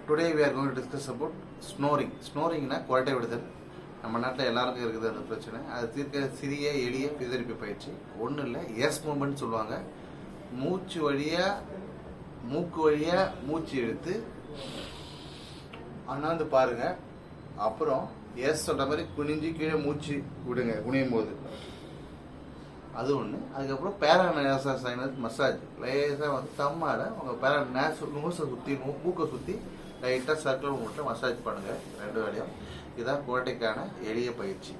Today we are going to discuss about snoring. Snoringனா குரட்டை விடுதல். நம்ம நாட்டில் எல்லாருக்கும் இருக்குது அந்த பிரச்சனை. அது தீர்க்க சிறிய எளிய பிதறிப்பு பயிற்சி. ஒன்றும் இல்லை, எஸ் மூமெண்ட் சொல்லுவாங்க. மூச்சு வழியா மூக்கு வழியா மூச்சு எடுத்து அண்ணாந்து பாருங்க. அப்புறம் எஸ் சொல்ற மாதிரி குனிஞ்சு கீழே மூச்சு விடுங்க குனியும் போது. அது ஒன்று. அதுக்கப்புறம் பேராநேசா சைனஸ் மசாஜ். லேசாக வந்து தம்மால் உங்கள் நோஸை சுற்றி மூக்கை சுற்றி லைட்டாக சர்க்கிள் மூட்டில் மசாஜ் பண்ணுங்கள் 2 வேளையும். இதுதான் குரட்டைக்கான எளிய பயிற்சி.